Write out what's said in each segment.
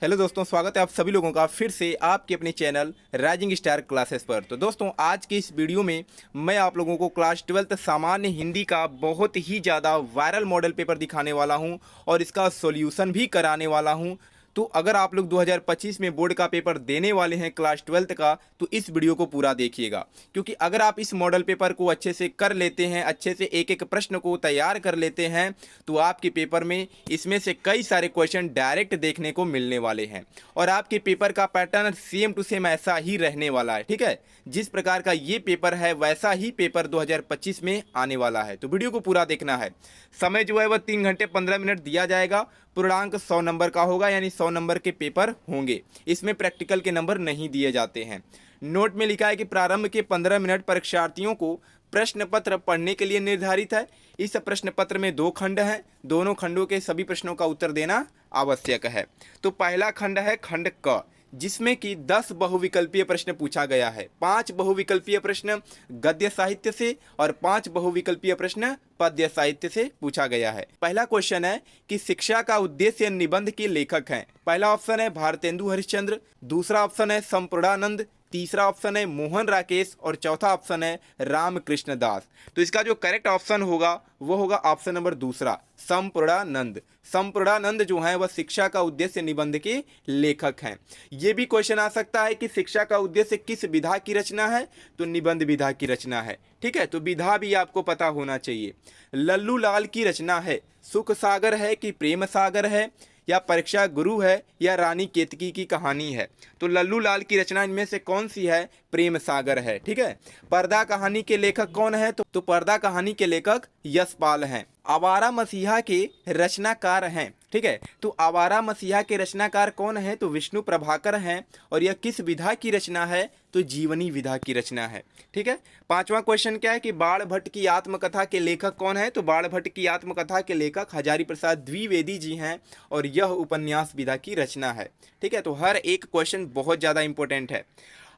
Hello दोस्तों, स्वागत है आप सभी लोगों का फिर से आपके अपने चैनल राइजिंग स्टार क्लासेस पर। तो दोस्तों, आज की इस वीडियो में मैं आप लोगों को क्लास 12th सामान्य हिंदी का बहुत ही ज़्यादा वायरल मॉडल पेपर दिखाने वाला हूं और इसका सॉल्यूशन भी कराने वाला हूं। तो अगर आप लोग 2025 में बोर्ड का पेपर देने वाले हैं क्लास 12th का, तो इस वीडियो को पूरा देखिएगा, क्योंकि अगर आप इस मॉडल पेपर को अच्छे से कर लेते हैं, अच्छे से एक एक प्रश्न को तैयार कर लेते हैं, तो आपके पेपर में इसमें से कई सारे क्वेश्चन डायरेक्ट देखने को मिलने वाले हैं और आपके पेपर का पैटर्न सेम टू सेम ऐसा ही रहने वाला है। ठीक है, जिस प्रकार का ये पेपर है वैसा ही पेपर 2025 में आने वाला है। तो वीडियो को पूरा देखना है। समय जो है वह 3 घंटे 15 मिनट दिया जाएगा। पूर्णांक 100 नंबर का होगा, यानी 100 नंबर के पेपर होंगे। इसमें प्रैक्टिकल के नंबर नहीं दिए जाते हैं। नोट में लिखा है कि प्रारंभ के 15 मिनट परीक्षार्थियों को प्रश्न पत्र पढ़ने के लिए निर्धारित है। इस प्रश्न पत्र में 2 खंड हैं, दोनों खंडों के सभी प्रश्नों का उत्तर देना आवश्यक है। तो पहला खंड है खंड क, जिसमें कि 10 बहुविकल्पीय प्रश्न पूछा गया है। 5 बहुविकल्पीय प्रश्न गद्य साहित्य से और 5 बहुविकल्पीय प्रश्न पद्य साहित्य से पूछा गया है। पहला क्वेश्चन है कि शिक्षा का उद्देश्य निबंध के लेखक हैं। पहला ऑप्शन है भारतेंदु हरिश्चंद्र, दूसरा ऑप्शन है संपूर्णानंद, तीसरा ऑप्शन है मोहन राकेश और चौथा ऑप्शन है रामकृष्ण दास। तो इसका जो करेक्ट ऑप्शन होगा वो होगा ऑप्शन नंबर दूसरा, संपूर्णानंद। संपूर्णानंद जो है वह शिक्षा का उद्देश्य निबंध के लेखक हैं। ये भी क्वेश्चन आ सकता है कि शिक्षा का उद्देश्य किस विधा की रचना है, तो निबंध विधा की रचना है। ठीक है, तो विधा भी आपको पता होना चाहिए। लल्लू लाल की रचना है सुख सागर है कि प्रेम सागर है, या परीक्षा गुरु है, या रानी केतकी की कहानी है। तो लल्लू लाल की रचना इनमें से कौन सी है? प्रेम सागर है। ठीक है, पर्दा कहानी के लेखक कौन है? तो पर्दा कहानी के लेखक यशपाल हैं। आवारा मसीहा के रचनाकार हैं। ठीक है, तो आवारा मसीहा के रचनाकार कौन है? तो विष्णु प्रभाकर हैं। और यह किस विधा की रचना है? तो जीवनी विधा की रचना है। ठीक है, पांचवा क्वेश्चन क्या है कि बाण भट्ट की आत्मकथा के लेखक कौन है? तो बाण भट्ट की आत्मकथा के लेखक हजारी प्रसाद द्विवेदी जी हैं और यह उपन्यास विधा की रचना है। ठीक है, तो हर एक क्वेश्चन बहुत ज़्यादा इंपॉर्टेंट है।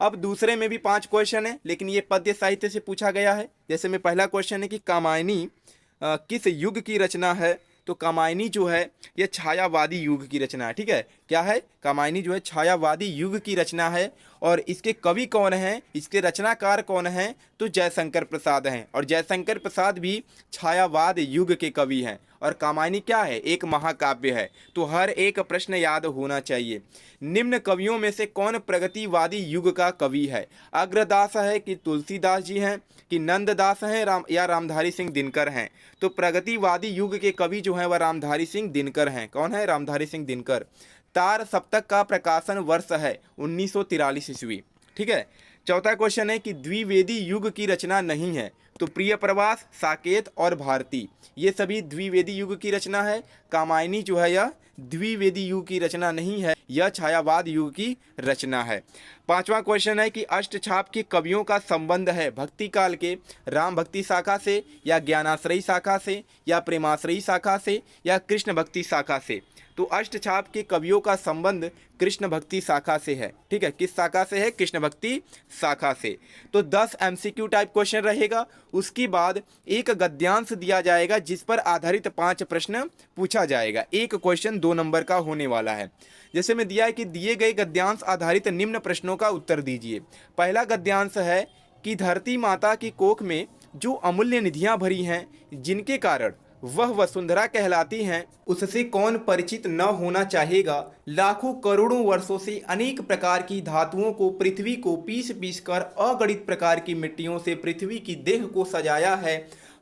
अब दूसरे में भी 5 क्वेश्चन है, लेकिन ये पद्य साहित्य से पूछा गया है। जैसे में पहला क्वेश्चन है कि कामायनी किस युग की रचना है? तो कामायनी जो है ये छायावादी युग की रचना है। ठीक है, क्या है? कामायनी जो है छायावादी युग की रचना है। और इसके कवि कौन हैं, इसके रचनाकार कौन हैं? तो जयशंकर प्रसाद हैं। और जयशंकर प्रसाद भी छायावाद युग के कवि हैं। और कामायनी क्या है? एक महाकाव्य है। तो हर एक प्रश्न याद होना चाहिए। निम्न कवियों में से कौन प्रगतिवादी युग का कवि है? अग्रदास है कि तुलसीदास जी हैं कि नंददास हैं या रामधारी सिंह दिनकर हैं? तो प्रगतिवादी युग के कवि जो हैं वह रामधारी सिंह दिनकर हैं। कौन है? रामधारी सिंह दिनकर। तार सप्तक का प्रकाशन वर्ष है 1943 ईस्वी। ठीक है, चौथा क्वेश्चन है कि द्विवेदी युग की रचना नहीं है। तो प्रिय प्रवास, साकेत और भारती ये सभी द्विवेदी युग की रचना है। कामायनी जो है यह द्विवेदी युग की रचना नहीं है, यह छायावाद युग की रचना है। पांचवा क्वेश्चन है कि अष्टछाप के कवियों का संबंध है भक्ति काल के राम भक्ति शाखा से, या ज्ञानाश्रयी शाखा से, या प्रेमाश्रयी शाखा से, या कृष्ण भक्ति शाखा से? तो अष्टछाप के कवियों का संबंध कृष्ण भक्ति शाखा से है। ठीक है, किस शाखा से है? कृष्ण भक्ति शाखा से। तो 10 MCQ टाइप क्वेश्चन रहेगा। उसके बाद एक गद्यांश दिया जाएगा जिस पर आधारित 5 प्रश्न पूछा जाएगा। एक क्वेश्चन 2 नंबर का होने वाला है। जैसे में दिया है कि दिए गए गद्यांश आधारित निम्न प्रश्नों का उत्तर दीजिए। पहला गद्यांश है कि धरती माता की कोख में जो अमूल्य निधियां भरी हैं, जिनके कारण वह वसुंधरा कहलाती हैं, उससे कौन परिचित न होना चाहेगा? लाखों करोड़ों वर्षों से अनेक प्रकार की धातुओं को पृथ्वी को पीस पीस कर अगणित प्रकार की मिट्टियों से पृथ्वी की देह को सजाया है।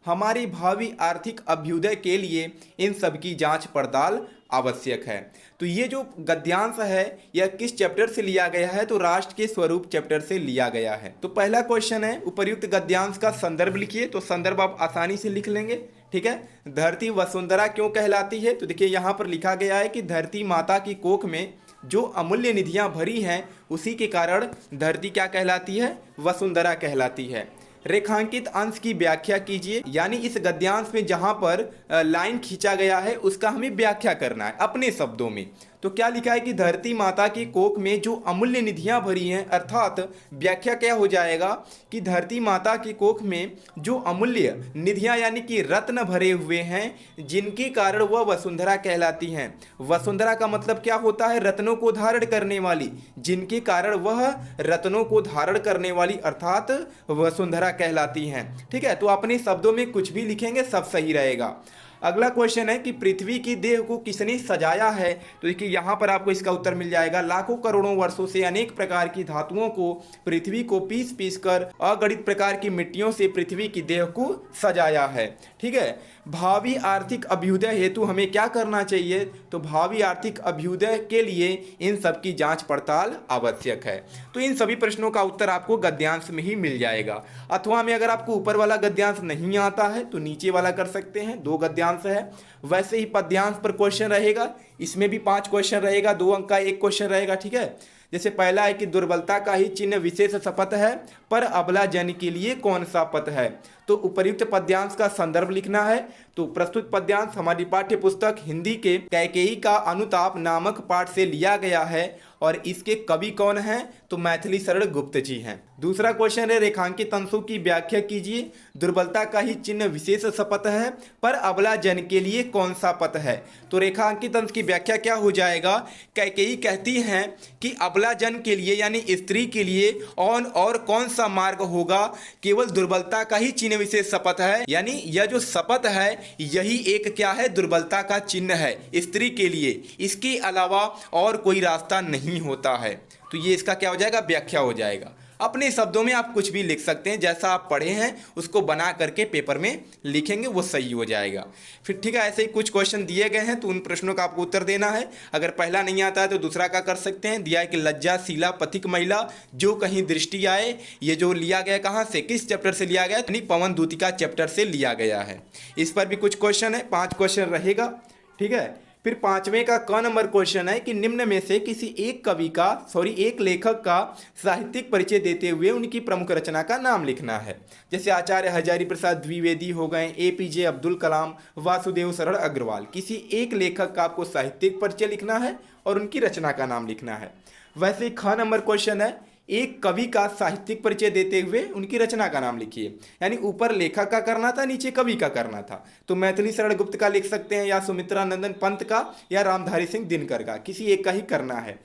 हमारे भावी आर्थिक अभ्युदय के लिए इन सब की जांच पड़ताल आवश्यक है। तो ये जो गद्यांश है यह किस चैप्टर से लिया गया है? तो राष्ट्र के स्वरूप चैप्टर से लिया गया है। तो पहला क्वेश्चन है उपर्युक्त गद्यांश का संदर्भ लिखिए। तो संदर्भ आप आसानी से लिख लेंगे। ठीक है, धरती वसुंधरा क्यों कहलाती है? तो देखिए यहाँ पर लिखा गया है कि धरती माता की कोख में जो अमूल्य निधियां भरी हैं, उसी के कारण धरती क्या कहलाती है? वसुंधरा कहलाती है। रेखांकित अंश की व्याख्या कीजिए, यानी इस गद्यांश में जहां पर लाइन खींचा गया है उसका हमें व्याख्या करना है अपने शब्दों में। तो क्या लिखा है कि धरती माता की कोख में जो अमूल्य निधियां भरी हैं, अर्थात व्याख्या क्या हो जाएगा कि धरती माता की कोख में जो अमूल्य निधियां यानी कि रत्न भरे हुए हैं, जिनके कारण वह वसुंधरा कहलाती हैं। वसुंधरा का मतलब क्या होता है? रत्नों को धारण करने वाली, जिनके कारण वह रत्नों को धारण करने वाली अर्थात वसुंधरा कहलाती हैं। ठीक है, तो अपने शब्दों में कुछ भी लिखेंगे सब सही रहेगा। अगला क्वेश्चन है कि पृथ्वी की देह को किसने सजाया है? तो देखिए यहाँ पर आपको इसका उत्तर मिल जाएगा। लाखों करोड़ों वर्षों से अनेक प्रकार की धातुओं को पृथ्वी को पीस पीस कर अगणित प्रकार की मिट्टियों से पृथ्वी की देह को सजाया है। ठीक है, भावी आर्थिक अभ्युदय हेतु हमें क्या करना चाहिए? तो भावी आर्थिक अभ्युदय के लिए इन सब की जांच पड़ताल आवश्यक है। तो इन सभी प्रश्नों का उत्तर आपको गद्यांश में ही मिल जाएगा, अथवा में अगर आपको ऊपर वाला गद्यांश नहीं आता है तो नीचे वाला कर सकते हैं, 2 गद्यांश है। वैसे ही पद्यांश पर क्वेश्चन रहेगा, इसमें भी 5 क्वेश्चन रहेगा, 2 अंक का 1 क्वेश्चन रहेगा। ठीक है, जैसे पहला है कि दुर्बलता का ही चिन्ह विशेष शपथ है, पर अबला जन के लिए कौन सा पद है? तो उपयुक्त पद्यांश का संदर्भ लिखना है। तो प्रस्तुत पद्यांश हमारी पाठ्य पुस्तक हिंदी के कैकेयी का अनुताप नामक पाठ से लिया गया है और इसके कवि कौन हैं? तो मैथिली शरण गुप्त जी हैं। दूसरा क्वेश्चन है रेखांकित अंशों की व्याख्या कीजिए। दुर्बलता का ही चिन्ह विशेष शपथ है, पर अबला जन के लिए कौन सा पद है? तो रेखांकित अंश की व्याख्या क्या हो जाएगा? कैकेयी कहती हैं कि अबला जन के लिए यानी स्त्री के लिए और कौन सा मार्ग होगा? केवल दुर्बलता का ही चिन्ह विशेष शपथ है, यानी यह जो शपथ है यही एक क्या है? दुर्बलता का चिन्ह है स्त्री के लिए, इसके अलावा और कोई रास्ता नहीं होता है। तो ये इसका क्या हो जाएगा? व्याख्या हो जाएगा। अपने शब्दों में आप कुछ भी लिख सकते हैं, जैसा आप पढ़े हैं उसको बना करके पेपर में लिखेंगे, वो सही हो जाएगा। फिर ठीक है, ऐसे ही कुछ क्वेश्चन दिए गए हैं तो उन प्रश्नों का आपको उत्तर देना है। अगर पहला नहीं आता है तो दूसरा का कर सकते हैं। दिया है कि लज्जाशीला पथिक महिला जो कहीं दृष्टि आए, ये जो लिया गया कहाँ से, किस चैप्टर से लिया गया? यानी पवन दूतिका चैप्टर से लिया गया है। इस पर भी कुछ क्वेश्चन है, 5 क्वेश्चन रहेगा। ठीक है, फिर 5वें का क नंबर क्वेश्चन है कि निम्न में से किसी एक लेखक का साहित्यिक परिचय देते हुए उनकी प्रमुख रचना का नाम लिखना है। जैसे आचार्य हजारी प्रसाद द्विवेदी हो गए, APJ अब्दुल कलाम, वासुदेव शरण अग्रवाल। किसी एक लेखक का आपको साहित्यिक परिचय लिखना है और उनकी रचना का नाम लिखना है। वैसे ख नंबर क्वेश्चन है एक कवि का साहित्यिक परिचय देते हुए उनकी रचना का नाम लिखिए। यानी ऊपर लेखक का करना था, नीचे कवि का करना था। तो मैथिली शरण गुप्त का लिख सकते हैं, या सुमित्रा नंदन पंत का, या रामधारी सिंह दिनकर का, किसी एक का ही करना है।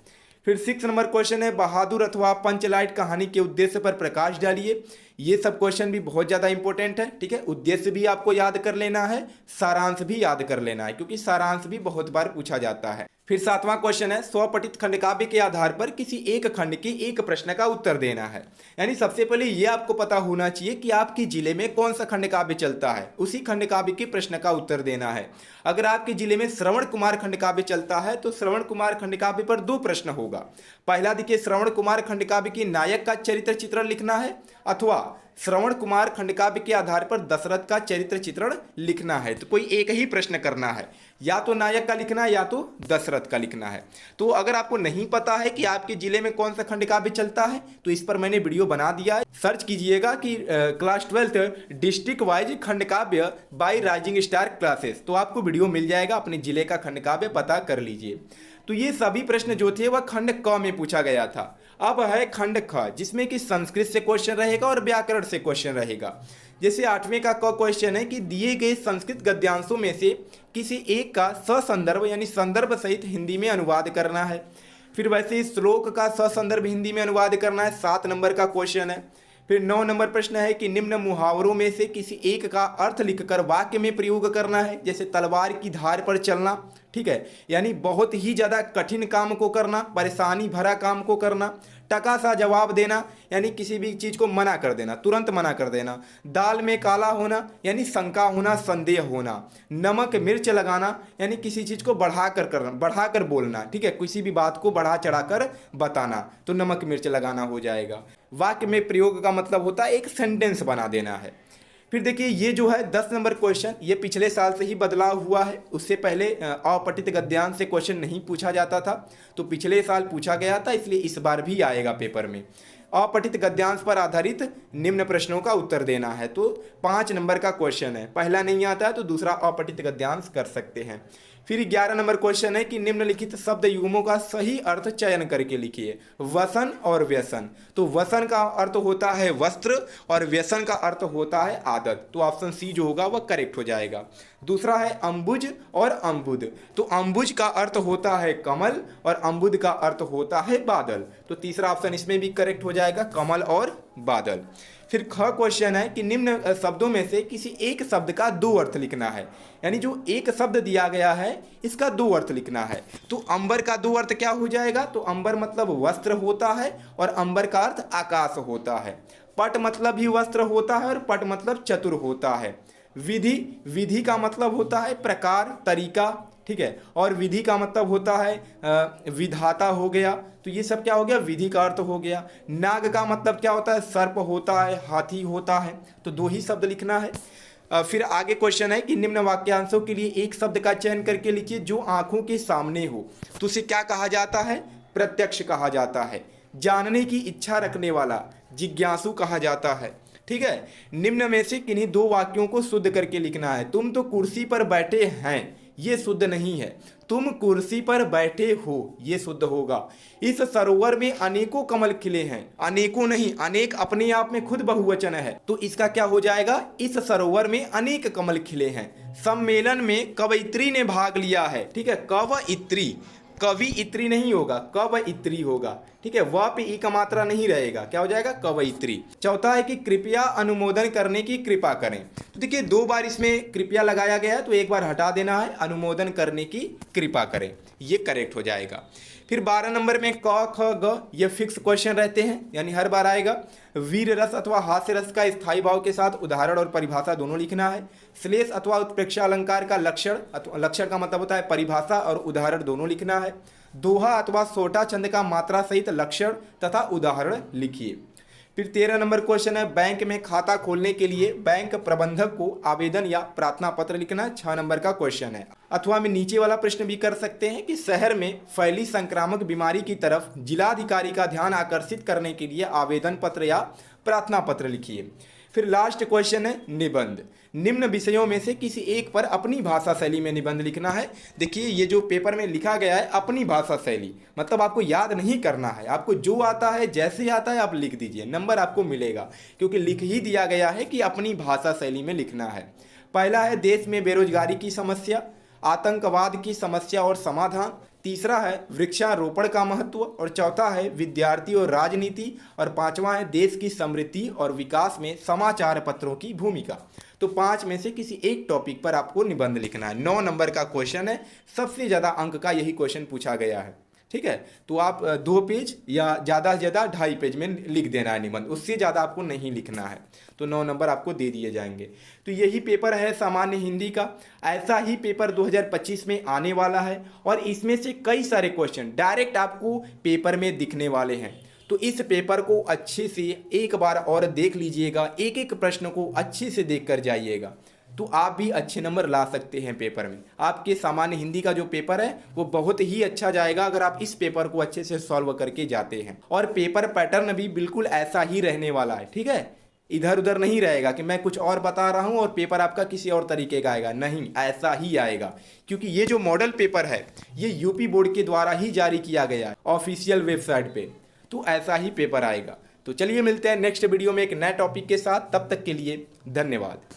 फिर 6 नंबर क्वेश्चन है बहादुर अथवा पंचलाइट कहानी के उद्देश्य पर प्रकाश डालिए। ये सब क्वेश्चन भी बहुत ज़्यादा इंपॉर्टेंट है। ठीक है, उद्देश्य भी आपको याद कर लेना है, सारांश भी याद कर लेना है, क्योंकि सारांश भी बहुत बार पूछा जाता है। फिर 7वां क्वेश्चन है स्वपठित खंड काव्य के आधार पर किसी एक खंड के एक प्रश्न का उत्तर देना है। यानी सबसे पहले ये आपको पता होना चाहिए कि आपके जिले में कौन सा खंड काव्य चलता है, उसी खंड काव्य के प्रश्न का उत्तर देना है। अगर आपके जिले में श्रवण कुमार खंड काव्य चलता है तो श्रवण कुमार खंड काव्य पर 2 प्रश्न होगा। पहला देखिए, श्रवण कुमार खंड काव्य के नायक का चरित्र चित्रण लिखना है, अथवा श्रवण कुमार खंडकाव्य के आधार पर दशरथ का चरित्र चित्रण लिखना है। तो कोई एक ही प्रश्न करना है, या तो नायक का लिखना है या तो दशरथ का लिखना है। तो अगर आपको नहीं पता है कि आपके जिले में कौन सा खंडकाव्य चलता है तो इस पर मैंने वीडियो बना दिया है, सर्च कीजिएगा कि क्लास 12 डिस्ट्रिक्ट वाइज खंडकाव्य बाय राइजिंग स्टार क्लासेस, तो आपको वीडियो मिल जाएगा। अपने जिले का खंडकाव्य पता कर लीजिए। तो ये सभी प्रश्न जो थे वह खंड क में पूछा गया था। अब है खंड ख, जिसमें कि संस्कृत से क्वेश्चन रहेगा और व्याकरण से क्वेश्चन रहेगा। जैसे 8वें का क क्वेश्चन है कि दिए गए संस्कृत गद्यांशों में से किसी एक का ससंदर्भ यानी संदर्भ सहित हिंदी में अनुवाद करना है। फिर वैसे श्लोक का ससंदर्भ हिंदी में अनुवाद करना है, 7 नंबर का क्वेश्चन है। फिर 9 नंबर प्रश्न है कि निम्न मुहावरों में से किसी एक का अर्थ लिखकर वाक्य में प्रयोग करना है। जैसे तलवार की धार पर चलना, ठीक है, यानी बहुत ही ज़्यादा कठिन काम को करना, परेशानी भरा काम को करना। टका सा जवाब देना, यानी किसी भी चीज़ को मना कर देना, तुरंत मना कर देना। दाल में काला होना, यानी शंका होना, संदेह होना। नमक मिर्च लगाना, यानी किसी चीज़ को बढ़ाकर बोलना, ठीक है, किसी भी बात को बढ़ा चढ़ाकर बताना, तो नमक मिर्च लगाना हो जाएगा। वाक्य में प्रयोग का मतलब होता है एक सेंटेंस बना देना है। फिर देखिए ये जो है 10 नंबर क्वेश्चन, ये पिछले साल से ही बदलाव हुआ है। उससे पहले अपठित गद्यांश से क्वेश्चन नहीं पूछा जाता था, तो पिछले साल पूछा गया था, इसलिए इस बार भी आएगा पेपर में। अपठित गद्यांश पर आधारित निम्न प्रश्नों का उत्तर देना है। तो 5 नंबर का क्वेश्चन है, पहला नहीं आता है तो दूसरा अपठित गद्यांश कर सकते हैं। फिर 11 नंबर क्वेश्चन है कि निम्नलिखित शब्द युग्मों का सही अर्थ चयन करके लिखिए। वसन और व्यसन। तो वसन का अर्थ होता है वस्त्र और व्यसन का अर्थ होता है आदत। तो ऑप्शन सी जो होगा वह करेक्ट हो जाएगा। दूसरा है अंबुज और अंबुद। तो अंबुज का अर्थ होता है कमल और अंबुद का अर्थ होता है बादल। तो तीसरा ऑप्शन इसमें भी करेक्ट हो जाएगा, कमल और बादल। फिर ख क्वेश्चन है कि निम्न शब्दों में से किसी एक शब्द का दो अर्थ लिखना है। यानी जो एक शब्द दिया गया है इसका दो अर्थ लिखना है। तो अंबर का दो अर्थ क्या हो जाएगा? तो अंबर मतलब वस्त्र होता है और अंबर का अर्थ आकाश होता है। पट मतलब भी वस्त्र होता है और पट मतलब चतुर होता है। विधि, विधि का मतलब होता है प्रकार, तरीका, ठीक है। और विधि का मतलब होता है विधाता हो गया। तो ये सब क्या हो गया? विधि का अर्थ हो गया। नाग का मतलब क्या होता है? सर्प होता है, हाथी होता है। तो दो ही शब्द लिखना है। फिर आगे क्वेश्चन है कि निम्न वाक्यांशों के लिए एक शब्द का चयन करके लिखिए जो आंखों के सामने हो। तो उसे क्या कहा जाता है? प्रत्यक्ष कहा जाता है। जानने की इच्छा रखने वाला जिज्ञासु कहा जाता है, ठीक है। निम्न में से किन्हीं दो वाक्यों को शुद्ध करके लिखना है। तुम तो कुर्सी पर बैठे हैं, ये शुद्ध नहीं है। तुम कुर्सी पर बैठे हो, ये शुद्ध होगा। इस सरोवर में अनेकों कमल खिले हैं। अनेकों नहीं, अनेक अपने आप में खुद बहुवचन है। तो इसका क्या हो जाएगा? इस सरोवर में अनेक कमल खिले हैं। सम्मेलन में कवयित्री ने भाग लिया है, ठीक है। कवयित्री, कवि इत्री नहीं होगा, कवयित्री होगा, ठीक है। वह पे ई का मात्रा नहीं रहेगा, क्या हो जाएगा? कवयित्री। चौथा है कि कृपया अनुमोदन करने की कृपा करें। तो देखिए दो बार इसमें कृपया लगाया गया है तो एक बार हटा देना है, अनुमोदन करने की कृपा करें, ये करेक्ट हो जाएगा। फिर 12 नंबर में क ख ग ये फिक्स क्वेश्चन रहते हैं, यानी हर बार आएगा। वीर रस अथवा हास्य रस का स्थायी भाव के साथ उदाहरण और परिभाषा दोनों लिखना है। श्लेष अथवा उत्प्रेक्षा अलंकार का लक्षण, लक्षण का मतलब होता है परिभाषा और उदाहरण दोनों लिखना है। दोहा अथवा सोटा छंद का मात्रा सहित लक्षण तथा उदाहरण लिखिए। फिर 13 नंबर क्वेश्चन है बैंक में खाता खोलने के लिए बैंक प्रबंधक को आवेदन या प्रार्थना पत्र लिखना। 6 नंबर का क्वेश्चन है। अथवा में नीचे वाला प्रश्न भी कर सकते हैं कि शहर में फैली संक्रामक बीमारी की तरफ जिलाधिकारी का ध्यान आकर्षित करने के लिए आवेदन पत्र या प्रार्थना पत्र लिखिए। फिर लास्ट क्वेश्चन है निबंध। निम्न विषयों में से किसी एक पर अपनी भाषा शैली में निबंध लिखना है। देखिए ये जो पेपर में लिखा गया है अपनी भाषा शैली, मतलब आपको याद नहीं करना है, आपको जो आता है जैसे आता है आप लिख दीजिए, नंबर आपको मिलेगा क्योंकि लिख ही दिया गया है कि अपनी भाषा शैली में लिखना है। पहला है देश में बेरोजगारी की समस्या, आतंकवाद की समस्या और समाधान। तीसरा है वृक्षारोपण का महत्व और चौथा है विद्यार्थी और राजनीति और पांचवा है देश की समृद्धि और विकास में समाचार पत्रों की भूमिका। तो 5 में से किसी एक टॉपिक पर आपको निबंध लिखना है। 9 नंबर का क्वेश्चन है, सबसे ज़्यादा अंक का यही क्वेश्चन पूछा गया है, ठीक है। तो आप 2 पेज या ज़्यादा से ज़्यादा 2.5 पेज में लिख देना है निबंध, उससे ज़्यादा आपको नहीं लिखना है। तो 9 नंबर आपको दे दिए जाएंगे। तो यही पेपर है सामान्य हिंदी का। ऐसा ही पेपर 2025 में आने वाला है और इसमें से कई सारे क्वेश्चन डायरेक्ट आपको पेपर में दिखने वाले हैं। तो इस पेपर को अच्छे से एक बार और देख लीजिएगा, एक एक प्रश्न को अच्छे से देख कर जाइएगा तो आप भी अच्छे नंबर ला सकते हैं पेपर में। आपके सामान्य हिंदी का जो पेपर है वो बहुत ही अच्छा जाएगा अगर आप इस पेपर को अच्छे से सॉल्व करके जाते हैं। और पेपर पैटर्न भी बिल्कुल ऐसा ही रहने वाला है, ठीक है। इधर उधर नहीं रहेगा कि मैं कुछ और बता रहा हूं और पेपर आपका किसी और तरीके का आएगा, नहीं, ऐसा ही आएगा। क्योंकि ये जो मॉडल पेपर है ये यूपी बोर्ड के द्वारा ही जारी किया गया है ऑफिशियल वेबसाइट पे, तो ऐसा ही पेपर आएगा। तो चलिए मिलते हैं नेक्स्ट वीडियो में एक नए टॉपिक के साथ, तब तक के लिए धन्यवाद।